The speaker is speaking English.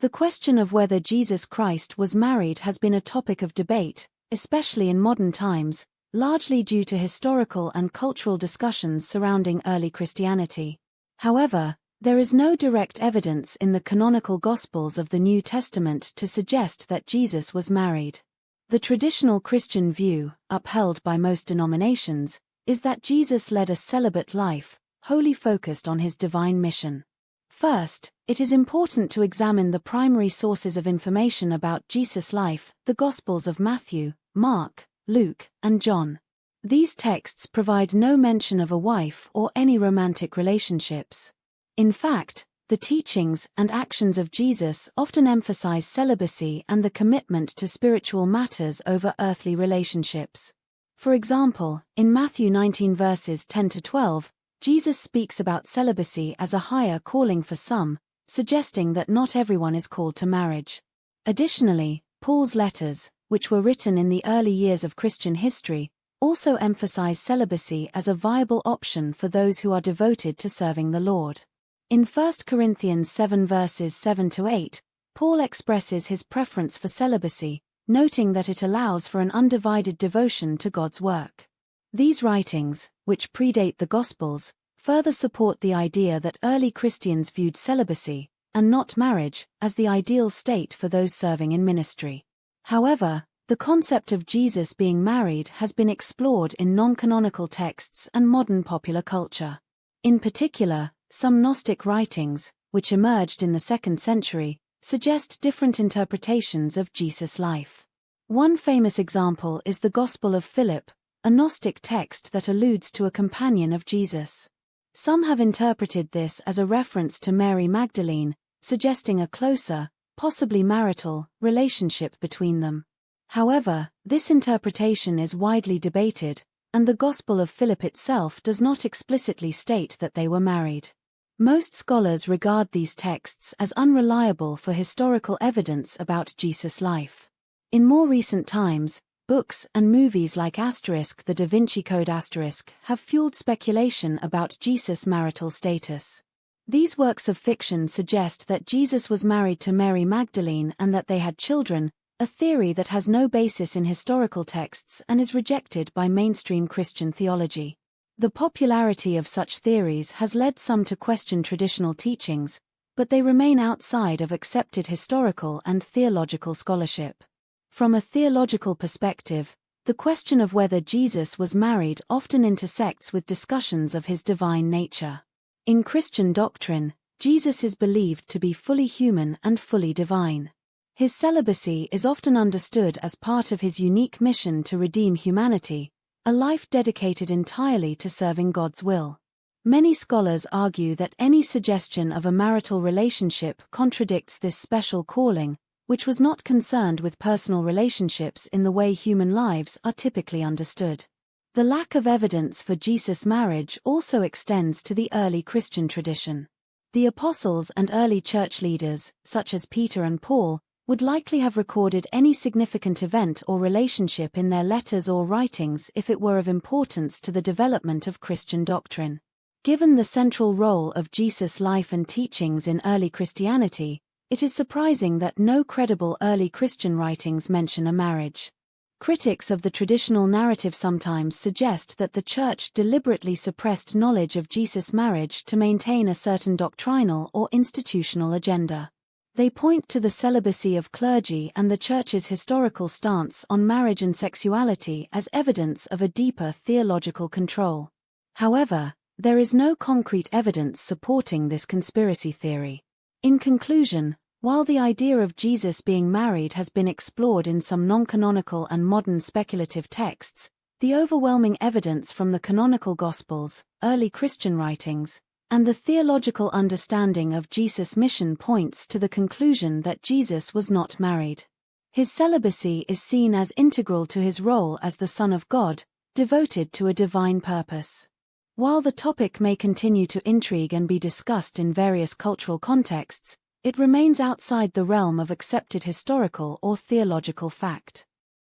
The question of whether Jesus Christ was married has been a topic of debate, especially in modern times, largely due to historical and cultural discussions surrounding early Christianity. However, there is no direct evidence in the canonical Gospels of the New Testament to suggest that Jesus was married. The traditional Christian view, upheld by most denominations, is that Jesus led a celibate life, wholly focused on his divine mission. First, it is important to examine the primary sources of information about Jesus' life, the Gospels of Matthew, Mark, Luke, and John. These texts provide no mention of a wife or any romantic relationships. In fact, the teachings and actions of Jesus often emphasize celibacy and the commitment to spiritual matters over earthly relationships. For example, in Matthew 19 verses 10 to 12, Jesus speaks about celibacy as a higher calling for some, suggesting that not everyone is called to marriage. Additionally, Paul's letters, which were written in the early years of Christian history, also emphasize celibacy as a viable option for those who are devoted to serving the Lord. In 1 Corinthians 7 verses 7 to 8, Paul expresses his preference for celibacy, noting that it allows for an undivided devotion to God's work. These writings, which predate the Gospels, further support the idea that early Christians viewed celibacy, and not marriage, as the ideal state for those serving in ministry. However, the concept of Jesus being married has been explored in non-canonical texts and modern popular culture. In particular, some Gnostic writings, which emerged in the 2nd century, suggest different interpretations of Jesus' life. One famous example is the Gospel of Philip, a Gnostic text that alludes to a companion of Jesus. Some have interpreted this as a reference to Mary Magdalene, suggesting a closer, possibly marital, relationship between them. However, this interpretation is widely debated, and the Gospel of Philip itself does not explicitly state that they were married. Most scholars regard these texts as unreliable for historical evidence about Jesus' life. In more recent times, books and movies like *The Da Vinci Code* have fueled speculation about Jesus' marital status. These works of fiction suggest that Jesus was married to Mary Magdalene and that they had children, a theory that has no basis in historical texts and is rejected by mainstream Christian theology. The popularity of such theories has led some to question traditional teachings, but they remain outside of accepted historical and theological scholarship. From a theological perspective, the question of whether Jesus was married often intersects with discussions of his divine nature. In Christian doctrine, Jesus is believed to be fully human and fully divine. His celibacy is often understood as part of his unique mission to redeem humanity, a life dedicated entirely to serving God's will. Many scholars argue that any suggestion of a marital relationship contradicts this special calling, which was not concerned with personal relationships in the way human lives are typically understood. The lack of evidence for Jesus' marriage also extends to the early Christian tradition. The apostles and early church leaders, such as Peter and Paul, would likely have recorded any significant event or relationship in their letters or writings if it were of importance to the development of Christian doctrine. Given the central role of Jesus' life and teachings in early Christianity, it is surprising that no credible early Christian writings mention a marriage. Critics of the traditional narrative sometimes suggest that the Church deliberately suppressed knowledge of Jesus' marriage to maintain a certain doctrinal or institutional agenda. They point to the celibacy of clergy and the Church's historical stance on marriage and sexuality as evidence of a deeper theological control. However, there is no concrete evidence supporting this conspiracy theory. In conclusion, while the idea of Jesus being married has been explored in some non-canonical and modern speculative texts, the overwhelming evidence from the canonical Gospels, early Christian writings, and the theological understanding of Jesus' mission points to the conclusion that Jesus was not married. His celibacy is seen as integral to his role as the Son of God, devoted to a divine purpose. While the topic may continue to intrigue and be discussed in various cultural contexts, it remains outside the realm of accepted historical or theological fact.